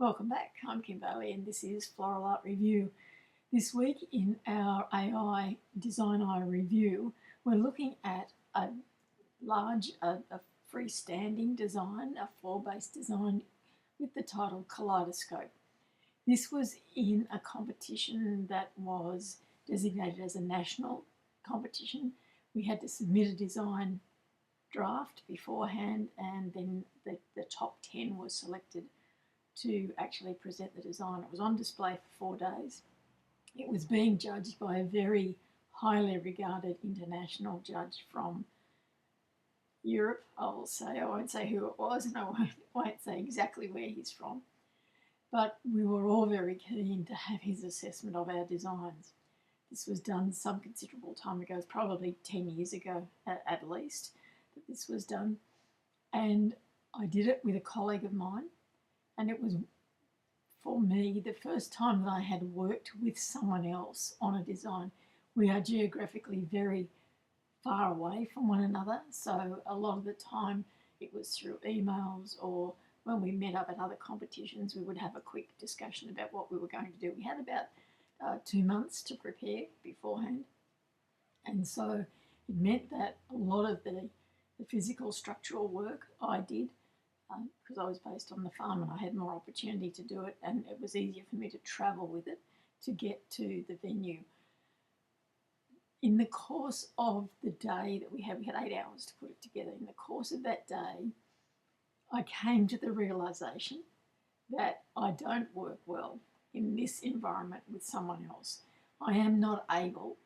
Welcome back. I'm Kimberly and this is Floral Art Review. This week in our AI Design Eye review, we're looking at a freestanding design, a floor-based design with the title Kaleidoscope. This was in a competition that was designated as a national competition. We had to submit a design draft beforehand, and then the top 10 was selected to actually present the design. It was on display for 4 days. It was being judged by a very highly regarded international judge from Europe. I won't say who it was, and I won't say exactly where he's from. But we were all very keen to have his assessment of our designs. This was done some considerable time ago, probably 10 years ago at least, that this was done. And I did it with a colleague of mine. And it was, for me, the first time that I had worked with someone else on a design. We are geographically very far away from one another, so a lot of the time it was through emails, or when we met up at other competitions, we would have a quick discussion about what we were going to do. We had about 2 months to prepare beforehand, and so it meant that a lot of the physical structural work I did, because I was based on the farm and I had more opportunity to do it, and it was easier for me to travel with it to get to the venue. In the course of the day that we had 8 hours to put it together. In the course of that day, I came to the realisation that I don't work well in this environment with someone else. I am not able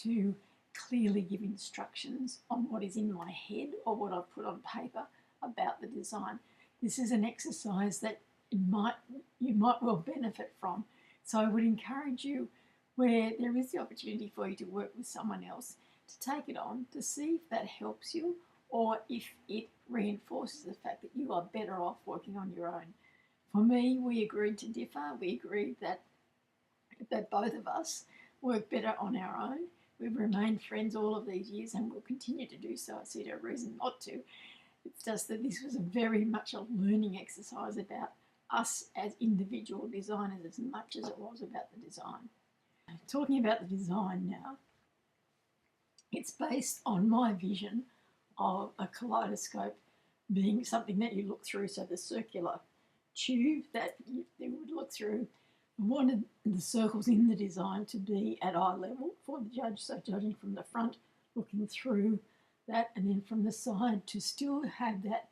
to clearly give instructions on what is in my head or what I've put on paper about the design. This is an exercise that you might well benefit from. So I would encourage you, where there is the opportunity for you to work with someone else, to take it on, to see if that helps you or if it reinforces the fact that you are better off working on your own. For me, we agreed to differ. We agreed that both of us work better on our own. We've remained friends all of these years and will continue to do so. I see no reason not to. It's just that this was very much a learning exercise about us as individual designers as much as it was about the design. Talking about the design now, it's based on my vision of a kaleidoscope being something that you look through, so the circular tube that you would look through. I wanted the circles in the design to be at eye level for the judge, so judging from the front, looking through that, and then from the side to still have that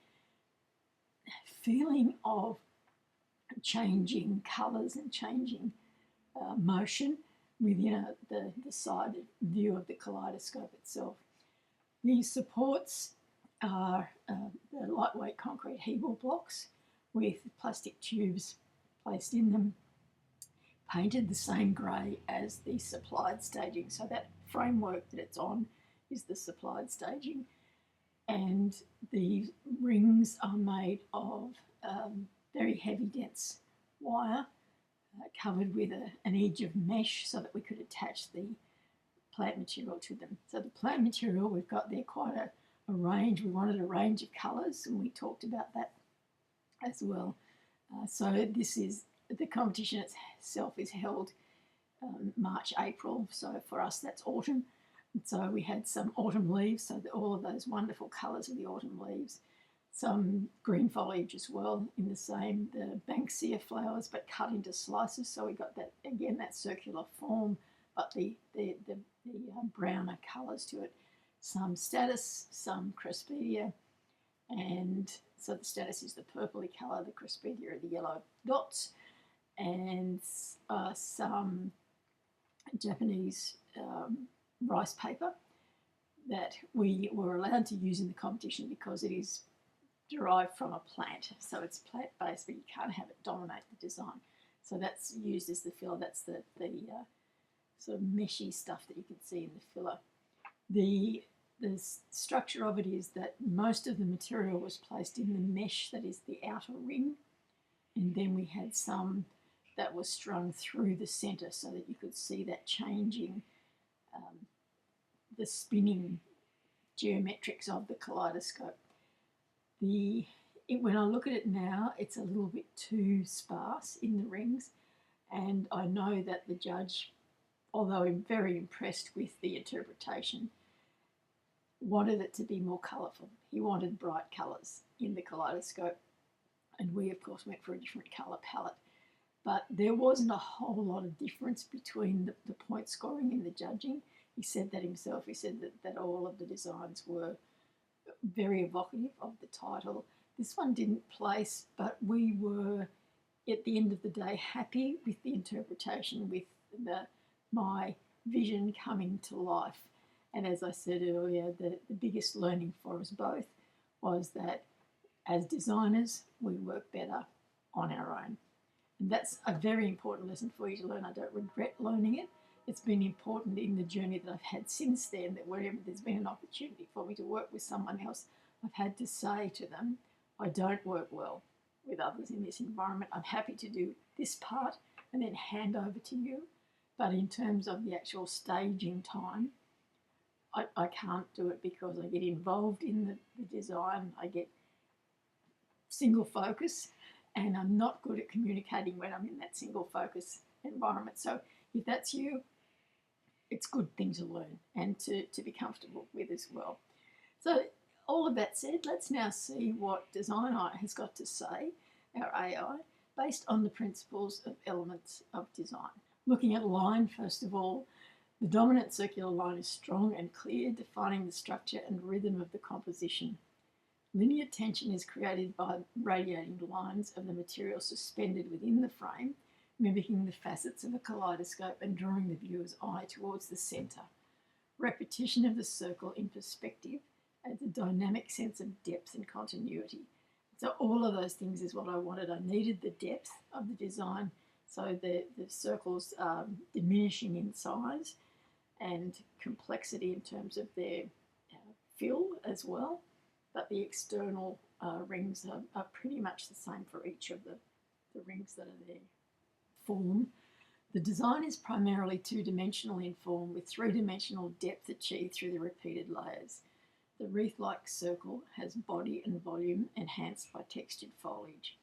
feeling of changing colours and changing motion within the side view of the kaleidoscope itself. These supports are the lightweight concrete Hebel blocks with plastic tubes placed in them, painted the same grey as the supplied staging. So that framework that it's on is the supplied staging, and the rings are made of very heavy dense wire covered with an edge of mesh so that we could attach the plant material to them. So the plant material, we've got there quite a range. We wanted a range of colours, and we talked about that as well. So this is, the competition itself is held March, April, so for us that's autumn. So we had some autumn leaves, so all of those wonderful colours of the autumn leaves. Some green foliage as well in the Banksia flowers, but cut into slices. So we got that, again, that circular form, but the browner colours to it. Some statice, some cresspedia, and so the statice is the purpley colour, the cresspedia are the yellow dots, and some Japanese rice paper that we were allowed to use in the competition because it is derived from a plant. So it's plant-based, but you can't have it dominate the design. So that's used as the filler. That's the sort of meshy stuff that you can see in the filler. The structure of it is that most of the material was placed in the mesh that is the outer ring, and then we had some that was strung through the centre so that you could see that changing, the spinning geometrics of the kaleidoscope. The when I look at it now, it's a little bit too sparse in the rings, and I know that the judge, although I'm very impressed with the interpretation, wanted it to be more colourful. He wanted bright colours in the kaleidoscope, and we of course went for a different colour palette. But there wasn't a whole lot of difference between the point scoring and the judging. He said that himself. He said that all of the designs were very evocative of the title. This one didn't place, but we were, at the end of the day, happy with the interpretation, with my vision coming to life. And as I said earlier, the biggest learning for us both was that as designers, we work better on our own. And that's a very important lesson for you to learn. I don't regret learning it. It's been important in the journey that I've had since then, that wherever there's been an opportunity for me to work with someone else, I've had to say to them, I don't work well with others in this environment. I'm happy to do this part and then hand over to you. But in terms of the actual staging time, I can't do it because I get involved in the design. I get single focus, and I'm not good at communicating when I'm in that single focus environment. So if that's you, it's a good thing to learn and to be comfortable with as well. So all of that said, let's now see what Design Eye has got to say, our AI, based on the principles of elements of design. Looking at line, first of all, the dominant circular line is strong and clear, defining the structure and rhythm of the composition. Linear tension is created by radiating lines of the material suspended within the frame, mimicking the facets of a kaleidoscope and drawing the viewer's eye towards the centre. Repetition of the circle in perspective adds a dynamic sense of depth and continuity. So all of those things is what I wanted. I needed the depth of the design, so the circles diminishing in size and complexity in terms of their fill as well. But the external rings are pretty much the same for each of the rings that are there. Form. The design is primarily two-dimensional in form, with three-dimensional depth achieved through the repeated layers. The wreath-like circle has body and volume enhanced by textured foliage.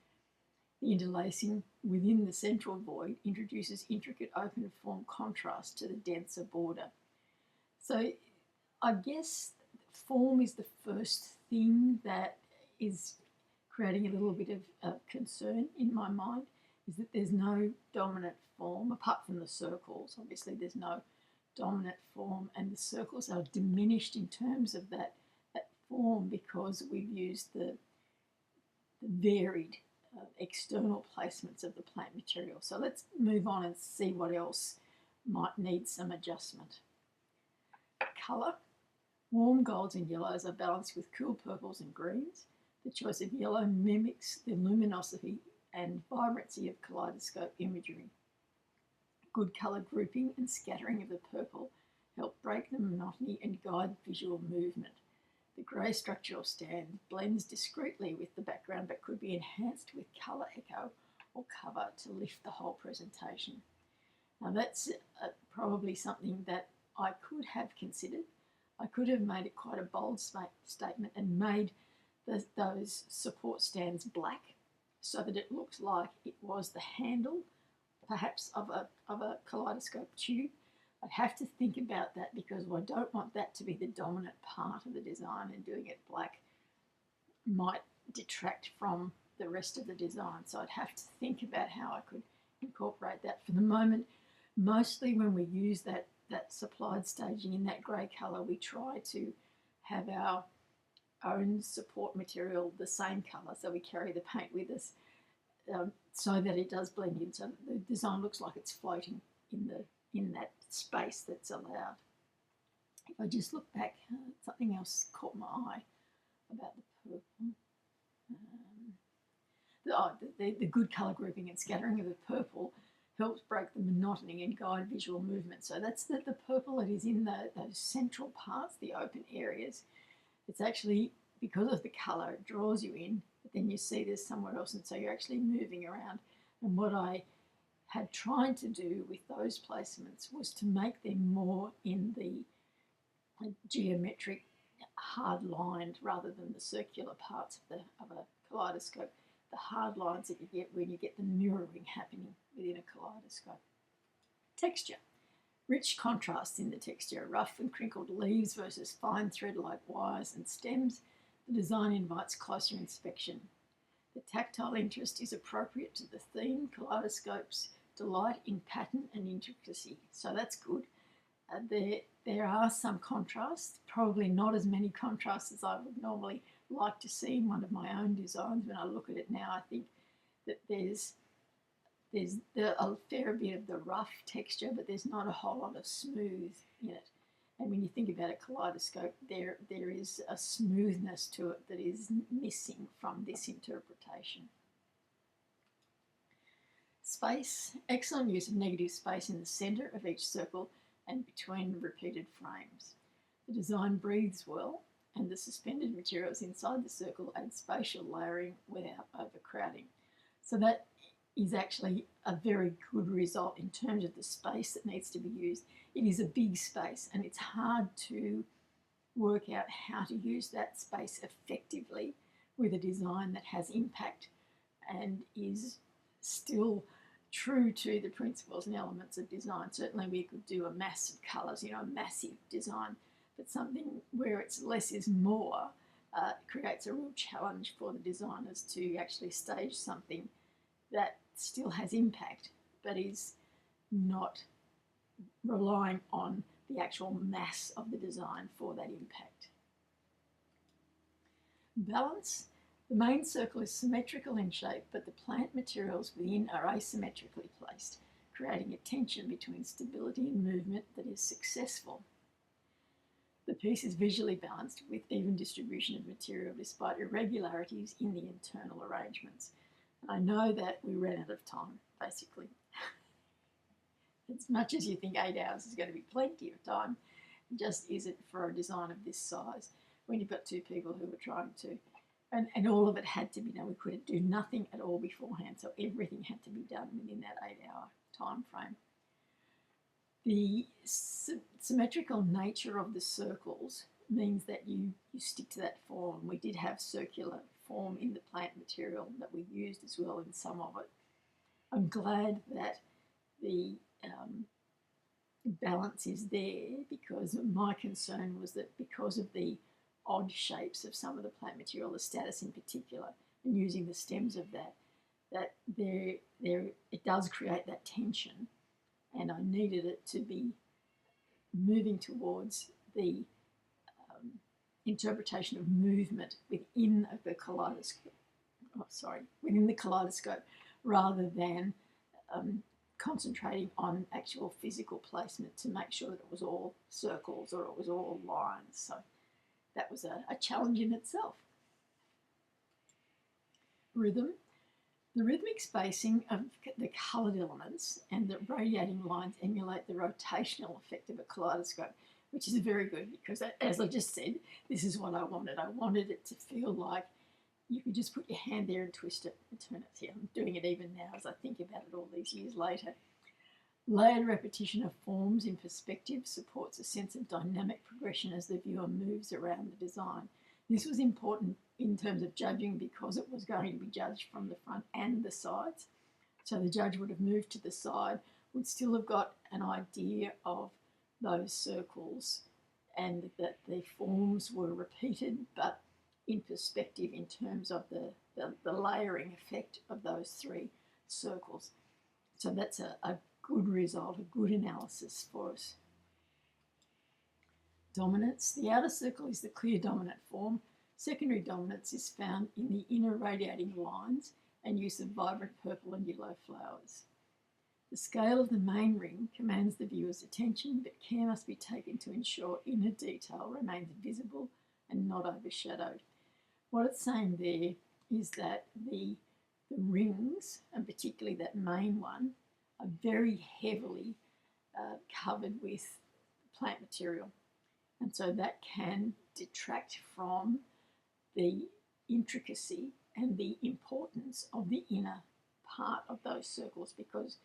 The interlacing within the central void introduces intricate open form contrast to the denser border. So I guess form is the first thing that is creating a little bit of concern in my mind, is that there's no dominant form, apart from the circles. Obviously there's no dominant form, and the circles are diminished in terms of that form because we've used the varied external placements of the plant material. So let's move on and see what else might need some adjustment. Colour. Warm golds and yellows are balanced with cool purples and greens. The choice of yellow mimics the luminosity and vibrancy of kaleidoscope imagery. Good colour grouping and scattering of the purple help break the monotony and guide visual movement. The grey structural stand blends discreetly with the background but could be enhanced with colour echo or cover to lift the whole presentation. Now that's probably something that I could have considered. I could have made it quite a bold statement and made those support stands black so that it looks like it was the handle, perhaps of a kaleidoscope tube. I'd have to think about that because I don't want that to be the dominant part of the design, and doing it black might detract from the rest of the design. So I'd have to think about how I could incorporate that. For the moment, mostly when we use that supplied staging in that grey colour, we try to have our own support material the same colour, so we carry the paint with us so that it does blend in, so the design looks like it's floating in that space that's allowed. If I just look back, something else caught my eye about the purple. The good colour grouping and scattering of the purple helps break the monotony and guide visual movement. So that's the purple that is in those central parts, the open areas. It's actually, because of the colour, it draws you in, but then you see there's somewhere else, and so you're actually moving around. And what I had tried to do with those placements was to make them more in the geometric hard lined rather than the circular parts of a kaleidoscope, the hard lines that you get when you get the mirroring happening within a kaleidoscope. Texture. Rich contrast in the texture, rough and crinkled leaves versus fine thread-like wires and stems. The design invites closer inspection. The tactile interest is appropriate to the theme. Kaleidoscopes delight in pattern and intricacy, so that's good. There are some contrasts, probably not as many contrasts as I would normally like to see in one of my own designs. When I look at it now, I think that there's a fair bit of the rough texture, but there's not a whole lot of smooth in it. And when you think about a kaleidoscope, there is a smoothness to it that is missing from this interpretation. Space. Excellent use of negative space in the centre of each circle and between repeated frames. The design breathes well, and the suspended materials inside the circle add spatial layering without overcrowding. So that is actually a very good result in terms of the space that needs to be used. It is a big space, and it's hard to work out how to use that space effectively with a design that has impact and is still true to the principles and elements of design. Certainly we could do a mass of colours, a massive design, but something where it's less is more creates a real challenge for the designers to actually stage something that still has impact but is not relying on the actual mass of the design for that impact. Balance. The main circle is symmetrical in shape, but the plant materials within are asymmetrically placed, creating a tension between stability and movement that is successful. The piece is visually balanced with even distribution of material despite irregularities in the internal arrangements. And I know that we ran out of time, basically. As much as you think 8 hours is going to be plenty of time, it just isn't for a design of this size when you've got two people who are trying to. And all of it had to be done. We couldn't do nothing at all beforehand, so everything had to be done within that 8-hour time frame. The symmetrical nature of the circles means that you stick to that form. We did have circular form in the plant material that we used as well in some of it. I'm glad that the balance is there, because my concern was that because of the odd shapes of some of the plant material, the status in particular, and using the stems of that it does create that tension, and I needed it to be moving towards the interpretation of movement within the kaleidoscope. Within the kaleidoscope, rather than concentrating on actual physical placement to make sure that it was all circles or it was all lines. So that was a challenge in itself. Rhythm. The rhythmic spacing of the coloured elements and the radiating lines emulate the rotational effect of a kaleidoscope, which is very good because, as I just said, this is what I wanted. I wanted it to feel like you could just put your hand there and twist it and turn it. See, I'm doing it even now as I think about it all these years later. Layered repetition of forms in perspective supports a sense of dynamic progression as the viewer moves around the design. This was important in terms of judging because it was going to be judged from the front and the sides. So the judge would have moved to the side, would still have got an idea of those circles and that the forms were repeated, but in perspective in terms of the layering effect of those three circles. So that's a good result, a good analysis for us. Dominance. The outer circle is the clear dominant form. Secondary dominance is found in the inner radiating lines and use of vibrant purple and yellow flowers. The scale of the main ring commands the viewer's attention, but care must be taken to ensure inner detail remains visible and not overshadowed. What it's saying there is that the rings, and particularly that main one, are very heavily covered with plant material. And so that can detract from the intricacy and the importance of the inner part of those circles, because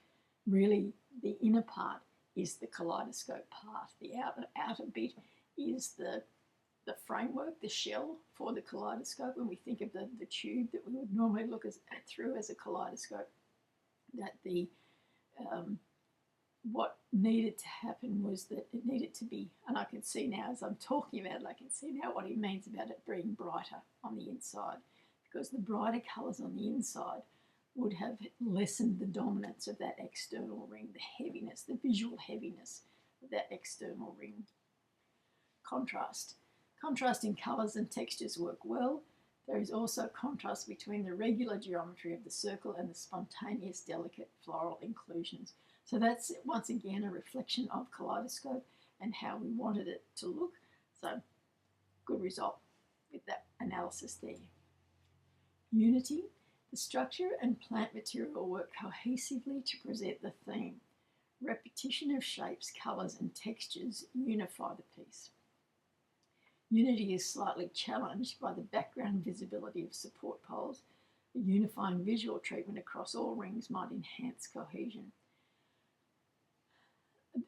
really the inner part is the kaleidoscope part. The outer bit is the the framework, the shell for the kaleidoscope. When we think of the tube that we would normally look through as a kaleidoscope, that the what needed to happen was that it needed to be, and I can see now as I'm talking about it, I can see now what he means about it being brighter on the inside, because the brighter colours on the inside would have lessened the dominance of that external ring, the heaviness, the visual heaviness of that external ring. Contrast. Contrasting colours and textures work well. There is also contrast between the regular geometry of the circle and the spontaneous, delicate floral inclusions. So that's once again a reflection of Kaleidoscope and how we wanted it to look. So good result with that analysis there. Unity. The structure and plant material work cohesively to present the theme. Repetition of shapes, colours and textures unify the piece. Unity is slightly challenged by the background visibility of support poles. A unifying visual treatment across all rings might enhance cohesion.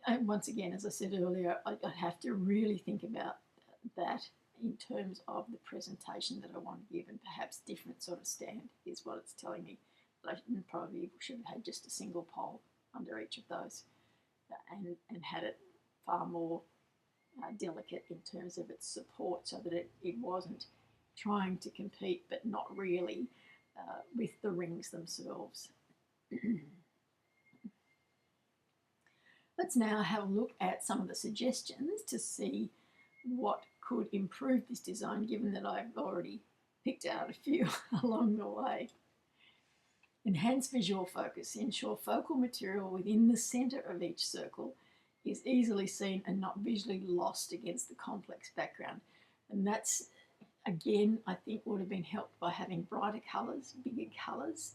And once again, as I said earlier, I'd have to really think about that in terms of the presentation that I want to give, and perhaps different sort of stand is what it's telling me. But I probably should have had just a single pole under each of those and had it far more delicate in terms of its support, so that it wasn't trying to compete but not really with the rings themselves. Let's now have a look at some of the suggestions to see what could improve this design, given that I've already picked out a few along the way. Enhance visual focus. Ensure focal material within the centre of each circle is easily seen and not visually lost against the complex background. And that's, again, I think would have been helped by having brighter colours, bigger colours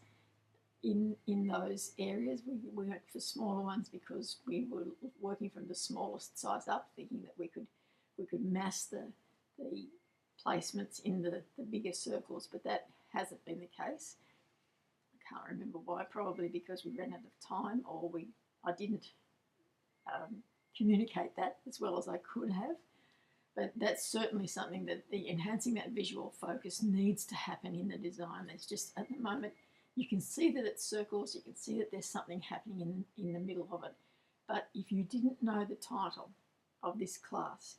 in those areas. We went for smaller ones because we were working from the smallest size up, thinking that we could mass the placements in the bigger circles, but that hasn't been the case. I can't remember why, probably because we ran out of time, or I didn't communicate that as well as I could have. But that's certainly something that enhancing that visual focus needs to happen in the design. There's just, at the moment, you can see that it's circles, you can see that there's something happening in the middle of it. But if you didn't know the title of this class,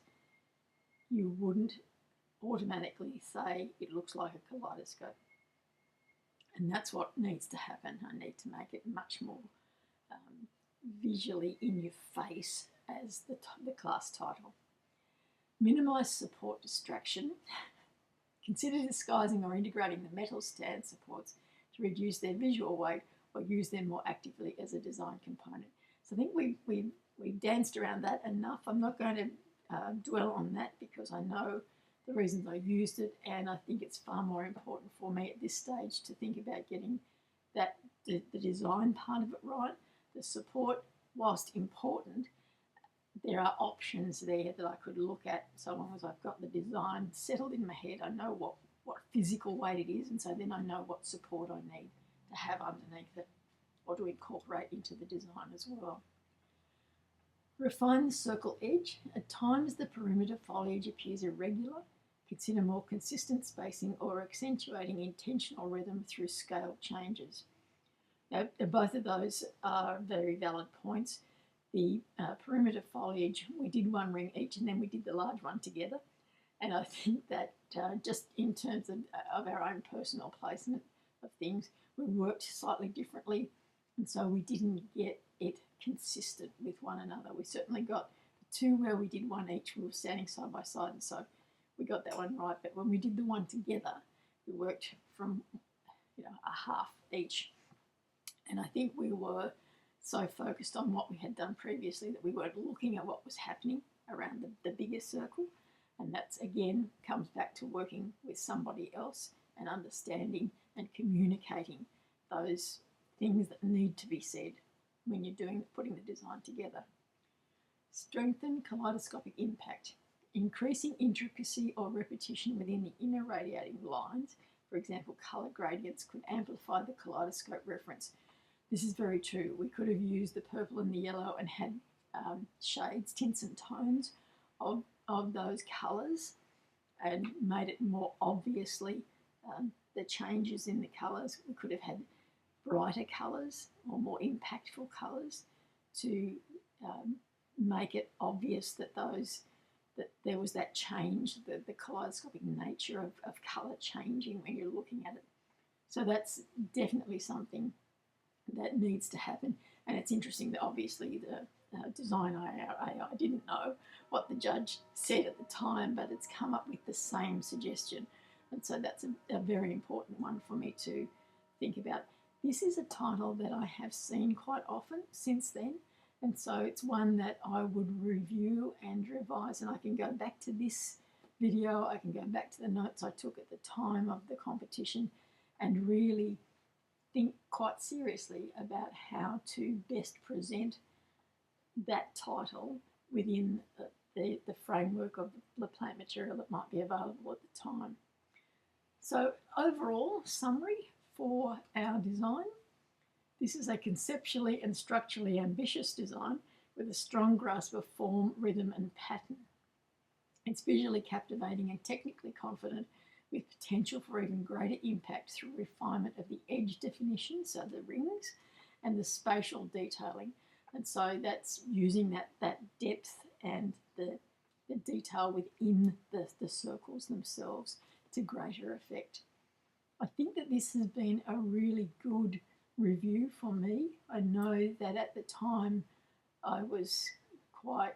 you wouldn't automatically say it looks like a kaleidoscope. And that's what needs to happen. I need to make it much more visually in your face as the class title. Minimise support distraction. Consider disguising or integrating the metal stand supports to reduce their visual weight or use them more actively as a design component. So I think we've danced around that enough. I'm not going to dwell on that because I know the reasons I used it, and I think it's far more important for me at this stage to think about getting the design part of it right. The support, whilst important, there are options there that I could look at so long as I've got the design settled in my head. I know what physical weight it is, and so then I know what support I need to have underneath it or to incorporate into the design as well. Refine the circle edge. At times the perimeter foliage appears irregular. Consider more consistent spacing or accentuating intentional rhythm through scale changes. Now, both of those are very valid points. The perimeter foliage, we did one ring each and then we did the large one together. And I think that just in terms of our own personal placement of things, we worked slightly differently. And so we didn't get it consistent with one another. We certainly got the two where we did one each. We were standing side by side, and so we got that one right. But when we did the one together, we worked from a half each. And I think we were so focused on what we had done previously that we weren't looking at what was happening around the bigger circle. And that's, again, comes back to working with somebody else and understanding and communicating those things that need to be said when you're putting the design together. Strengthen kaleidoscopic impact. Increasing intricacy or repetition within the inner radiating lines, for example, colour gradients, could amplify the kaleidoscope reference. This is very true. We could have used the purple and the yellow and had shades, tints and tones of those colours and made it more obviously the changes in the colours. We could have had brighter colours or more impactful colours to make it obvious that there was that change, the kaleidoscopic nature of colour changing when you're looking at it. So that's definitely something that needs to happen. And it's interesting that obviously the design AI didn't know what the judge said at the time, but it's come up with the same suggestion. And so that's a very important one for me to think about. This is a title that I have seen quite often since then. And so it's one that I would review and revise, and I can go back to this video, I can go back to the notes I took at the time of the competition and really think quite seriously about how to best present that title within the framework of the plant material that might be available at the time. So overall summary for our design. This is a conceptually and structurally ambitious design with a strong grasp of form, rhythm and pattern. It's visually captivating and technically confident, with potential for even greater impact through refinement of the edge definition, so the rings, and the spatial detailing. And so that's using that depth and the detail within the circles themselves to greater effect. I think that this has been a really good review for me. I know that at the time I was quite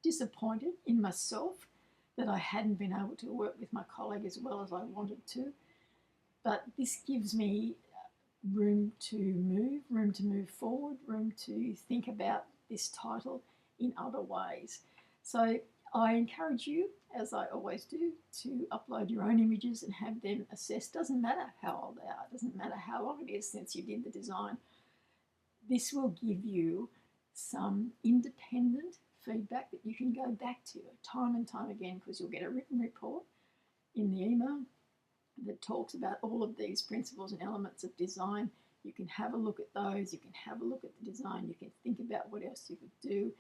disappointed in myself that I hadn't been able to work with my colleague as well as I wanted to. But this gives me room to move forward, room to think about this title in other ways. So I encourage you, as I always do, to upload your own images and have them assessed. Doesn't matter how old they are, doesn't matter how long it is since you did the design. This will give you some independent feedback that you can go back to time and time again, because you'll get a written report in the email that talks about all of these principles and elements of design. You can have a look at those, you can have a look at the design, you can think about what else you could do.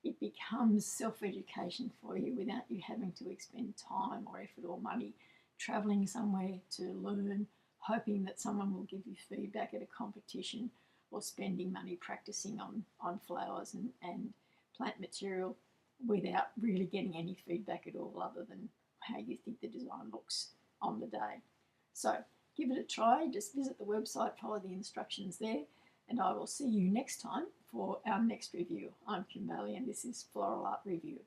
It becomes self-education for you without you having to expend time or effort or money travelling somewhere to learn, hoping that someone will give you feedback at a competition, or spending money practicing on flowers and plant material without really getting any feedback at all other than how you think the design looks on the day. So give it a try, just visit the website, follow the instructions there, and I will see you next time for our next review. I'm Kim Bailey and this is Floral Art Review.